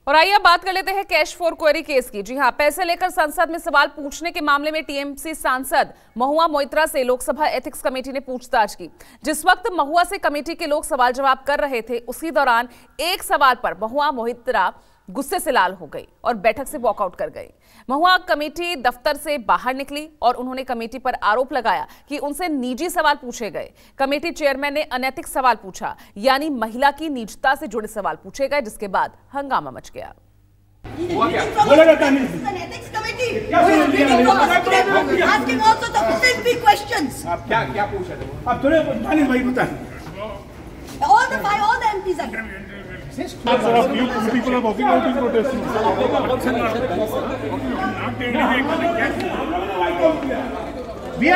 और आइए अब बात कर लेते हैं कैश फॉर क्वेरी केस की। जी हां, पैसे लेकर संसद में सवाल पूछने के मामले में टीएमसी सांसद महुआ मोइत्रा से लोकसभा एथिक्स कमेटी ने पूछताछ की। जिस वक्त महुआ से कमेटी के लोग सवाल जवाब कर रहे थे, उसी दौरान एक सवाल पर महुआ मोइत्रा गुस्से से लाल हो गई और बैठक से वॉकआउट कर गई। महुआ कमेटी दफ्तर से बाहर निकली और उन्होंने कमेटी पर आरोप लगाया कि उनसे निजी सवाल पूछे गए। कमेटी चेयरमैन ने अनैतिक सवाल पूछा, यानी महिला की निजता से जुड़े सवाल पूछे गए, जिसके बाद हंगामा मच गया। क्या पूछा था? आप थोड़े भाई बताएं। All the MPs are here. People are walking out in protest. We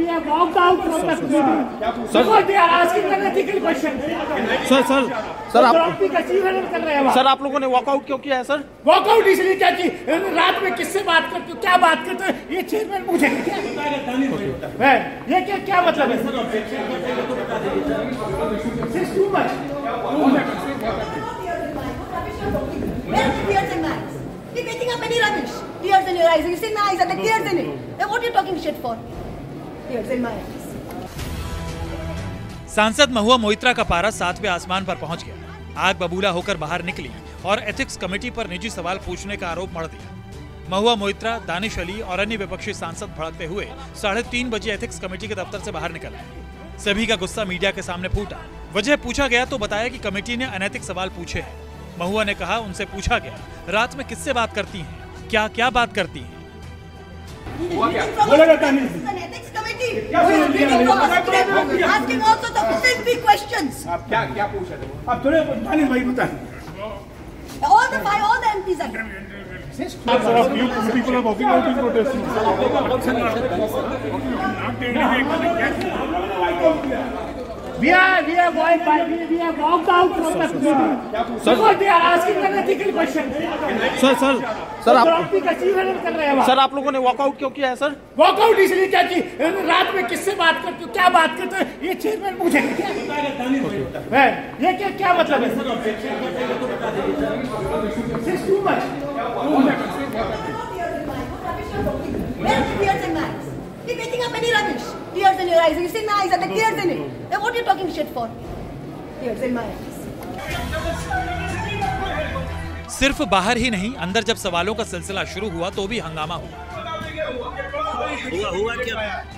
have walked out from the meeting because they are asking unethical questions. Sir आप लोगों ने वॉकआउट क्यों किया है सर? वॉकआउट इसलिए क्या कि रात में किससे बात करते हो, क्या बात करते हो, ये चेयरमैन पूछेंगे क्या? ये क्या मतलब है? This is too much. You're getting up any rubbish. Tears in your eyes. You see my eyes, are there tears in it? Then what are you talking shit for? Tears in my eyes. सांसद महुआ मोइत्रा का पारा 7वें आसमान पर पहुंच गया। आग बबूला होकर बाहर निकली और एथिक्स कमेटी पर निजी सवाल पूछने का आरोप मढ़ दिया। महुआ मोइत्रा, दानिश अली और अन्य विपक्षी सांसद भड़कते हुए 3:30 बजे एथिक्स कमेटी के दफ्तर से बाहर निकल आए। सभी का गुस्सा मीडिया के सामने फूटा। वजह पूछा गया तो बताया कि कमेटी ने अनैतिक सवाल पूछे हैं। महुआ ने कहा उनसे पूछा गया, रात में किससे बात करती हैं, क्या बात करती हैं। क्या पूछा था? आप थोड़े भाई बताएं। All the MPs are here. People are walking out in protest. We have walked out from the meeting because they are asking unethical questions. Sir आप लोगों ने वॉकआउट क्यों किया है सर? वॉकआउट इसलिए क्या कि रात में किससे बात करते हो, क्या बात करते हो, ये चेयरमैन पूछेंगे क्या? ये क्या मतलब है? This is too much. Tears in my eyes. You're getting up any rubbish. Tears in your eyes. You see my eyes, are there tears in it? Then what are you talking shit for? Tears in my eyes. सिर्फ बाहर ही नहीं, अंदर जब सवालों का सिलसिला शुरू हुआ तो भी हंगामा हुआ।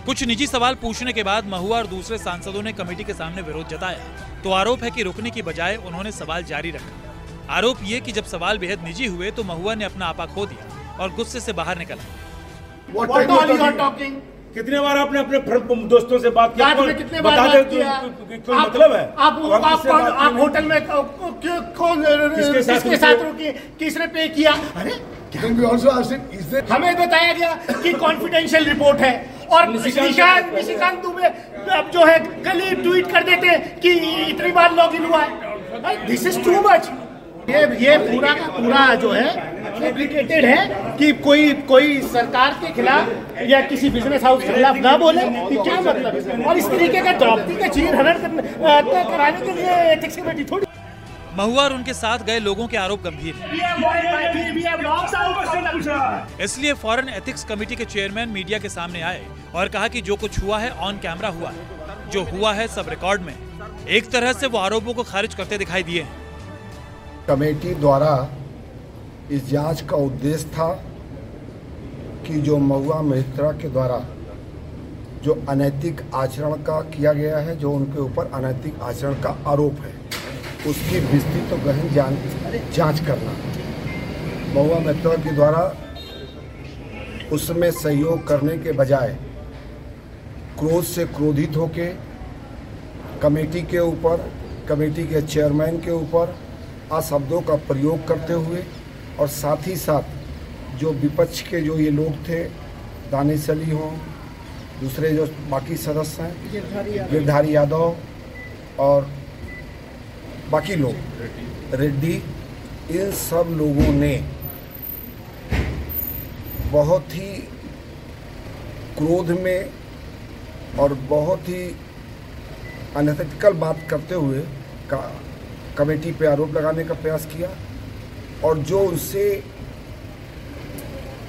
कुछ निजी सवाल पूछने के बाद महुआ और दूसरे सांसदों ने कमेटी के सामने विरोध जताया तो आरोप है कि रुकने की बजाय उन्होंने सवाल जारी रखा। आरोप ये कि जब सवाल बेहद निजी हुए तो महुआ ने अपना आपा खो दिया और गुस्से से बाहर निकल आए। कितने बार आपने अपने दोस्तों से बात किया? कितने बार बात किया? कोई मतलब है? आप होटल में कौन किसके साथ रुके, किसने पे किया? अरे हमें बताया गया कि कॉन्फिडेंशियल रिपोर्ट है और निशिकांत दुबे अब जो है कल ही ट्वीट कर देते हैं कि इतनी बार लॉगिन हुआ है। This is too much. ये पूरा का पूरा जो है फैब्रिकेटेड है कि कोई सरकार के खिलाफ या किसी बिजनेस हाउस के खिलाफ ना बोले कि क्या मतलब है। और इस तरीके का द्रौपदी का चीर हनन कराने के लिए एथिक्स कमेटी थोड़ी। महुआ और उनके साथ गए लोगों के आरोप गंभीर हैं। इसलिए फौरन एथिक्स कमेटी के चेयरमैन मीडिया के सामने आए और कहा कि जो कुछ हुआ है ऑन कैमरा हुआ है, जो हुआ है सब रिकॉर्ड में। एक तरह से वो आरोपों को खारिज करते दिखाई दिए हैं। कमेटी द्वारा इस जांच का उद्देश्य था कि जो महुआ मोइत्रा के द्वारा जो अनैतिक आचरण का किया गया है, जो उनके ऊपर अनैतिक आचरण का आरोप है, उसकी विस्तृत तो गहन जांच करना। महुआ मोइत्रा के द्वारा उसमें सहयोग करने के बजाय क्रोध से क्रोधित होके कमेटी के ऊपर, कमेटी के चेयरमैन के ऊपर अशब्दों का प्रयोग करते हुए और साथ ही साथ जो विपक्ष के जो ये लोग थे, दानिश अली हों, दूसरे जो बाकी सदस्य हैं, गिरधारी यादव और बाकी लोग, रेड्डी, इन सब लोगों ने बहुत ही क्रोध में और बहुत ही अनएथिकल बात करते हुए कमेटी पे आरोप लगाने का प्रयास किया और जो उनसे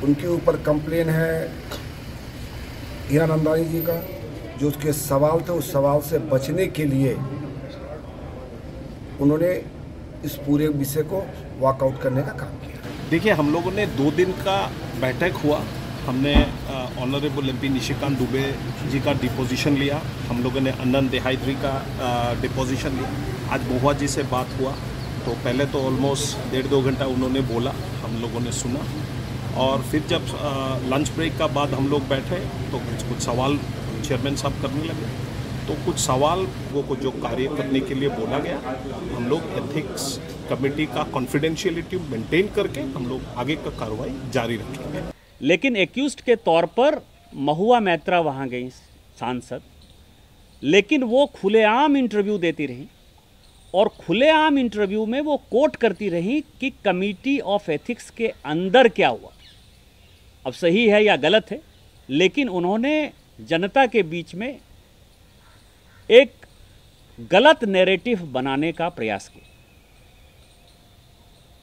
उनके ऊपर कंप्लेन है हीरानंदानी जी का, जो उसके सवाल थे उस सवाल से बचने के लिए उन्होंने इस पूरे विषय को वॉकआउट करने का काम किया। देखिए, हम लोगों ने 2 दिन का बैठक हुआ। हमने ऑनरेबल एमपी निशिकांत दुबे जी का डिपोजिशन लिया, हम लोगों ने अनंत देहायद्री का डिपोजिशन लिया। आज महुआ जी से बात हुआ तो पहले तो ऑलमोस्ट 1.5-2 घंटा उन्होंने बोला, हम लोगों ने सुना, और फिर जब लंच ब्रेक का बाद हम लोग बैठे तो कुछ सवाल चेयरमैन साहब करने लगे। तो कुछ सवाल को जो कार्य करने के लिए बोला गया, हम लोग एथिक्स कमेटी का कॉन्फिडेंशियलिटी मेंटेन करके हम लोग आगे का कार्रवाई जारी रखेंगे। लेकिन एक्यूज्ड के तौर पर महुआ मोइत्रा वहाँ गई सांसद, लेकिन वो खुलेआम इंटरव्यू देती रही और खुलेआम इंटरव्यू में वो कोट करती रही कि कमेटी ऑफ एथिक्स के अंदर क्या हुआ। अब सही है या गलत है, लेकिन उन्होंने जनता के बीच में एक गलत नैरेटिव बनाने का प्रयास किया।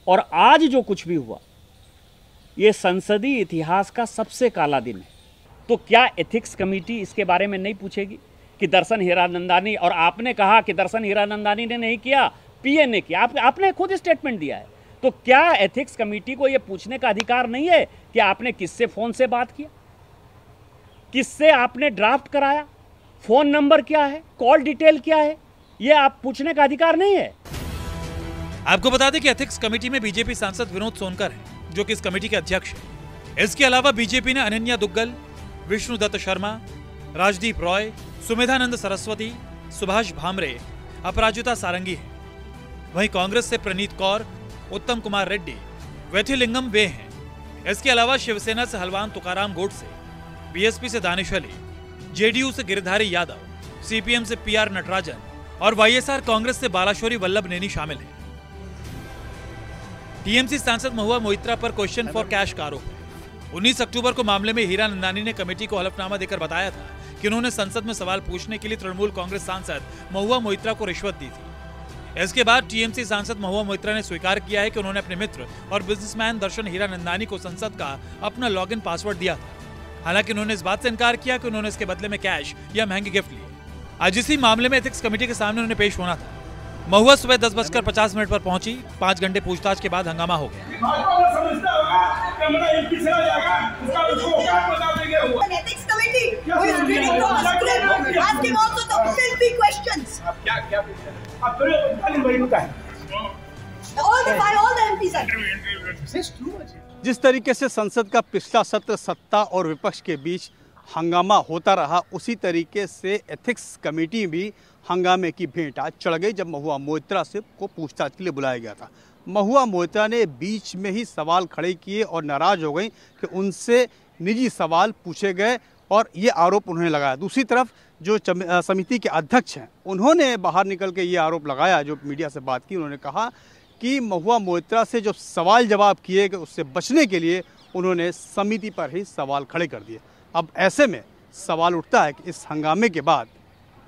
और आज जो कुछ भी हुआ, ये संसदीय इतिहास का सबसे काला दिन है। तो क्या एथिक्स कमेटी इसके बारे में नहीं पूछेगी कि दर्शन हीरानंदानी, और आपने कहा कि दर्शन हीरानंदानी ने नहीं किया, पीए ने किया, आपने खुद स्टेटमेंट दिया है। तो क्या एथिक्स कमेटी को यह पूछने का अधिकार नहीं है कि आपने किससे फोन से बात किया, किससे आपने ड्राफ्ट कराया, फोन नंबर क्या है, कॉल डिटेल क्या है, यह आप पूछने का अधिकार नहीं है? आपको बता दें कि एथिक्स कमेटी में बीजेपी सांसद विनोद सोनकर हैं, जो कि इस कमेटी के अध्यक्ष हैं। इसके अलावा बीजेपी ने अनन्या दुग्गल, विष्णुदत्त शर्मा, राजदीप रॉय, सुमेधानंद सरस्वती, सुभाष भामरे, अपराजिता सारंगी हैं। वहीं कांग्रेस से प्रणीत कौर, उत्तम कुमार रेड्डी, वेथिलिंगम वे हैं। इसके अलावा शिवसेना से हलवान तुकाराम गोडसे, बीएसपी से दानिश अली, जेडीयू से गिरधारी यादव, सीपीएम से पीआर नटराजन और वाईएसआर कांग्रेस से बालाशोरी वल्लभ नेनी शामिल हैं। टीएमसी सांसद महुआ मोइत्रा पर क्वेश्चन फॉर कैश का आरोप है। 19 अक्टूबर को मामले में हीरानंदानी ने कमेटी को हलफनामा देकर बताया था कि उन्होंने संसद में सवाल पूछने के लिए तृणमूल कांग्रेस सांसद महुआ मोइत्रा को रिश्वत दी थी। इसके बाद टीएमसी सांसद महुआ मोइत्रा ने स्वीकार किया है कि उन्होंने अपने मित्र और बिजनेसमैन दर्शन हीरानंदानी को संसद का अपना लॉगिन पासवर्ड दिया था। हालांकि उन्होंने इस बात से इनकार किया कि उन्होंने इसके बदले में कैश या महंगे गिफ्ट लिए। आज इसी मामले में एथिक्स कमेटी के सामने उन्हें पेश होना था। महुआ सुबह 10:50 पर पहुंची। 5 घंटे पूछताछ के बाद हंगामा हो गया। जिस तरीके से संसद का पिछला सत्र सत्ता और विपक्ष के बीच हंगामा होता रहा, उसी तरीके से एथिक्स कमेटी भी हंगामे की भेंट आज चढ़ गई जब महुआ मोइत्रा से को पूछताछ के लिए बुलाया गया था। महुआ मोइत्रा ने बीच में ही सवाल खड़े किए और नाराज हो गई कि उनसे निजी सवाल पूछे गए और ये आरोप उन्होंने लगाया। दूसरी तरफ जो समिति के अध्यक्ष हैं, उन्होंने बाहर निकल के ये आरोप लगाया, जो मीडिया से बात की, उन्होंने कहा कि महुआ मोइत्रा से जो सवाल जवाब किए गए उससे बचने के लिए उन्होंने समिति पर ही सवाल खड़े कर दिए। अब ऐसे में सवाल उठता है कि इस हंगामे के बाद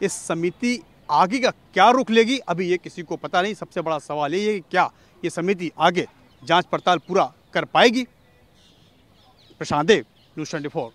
इस समिति आगे का क्या रुख लेगी, अभी ये किसी को पता नहीं। सबसे बड़ा सवाल ये है कि क्या ये समिति आगे जांच पड़ताल पूरा कर पाएगी। प्रशांत देव, न्यूज़ 24।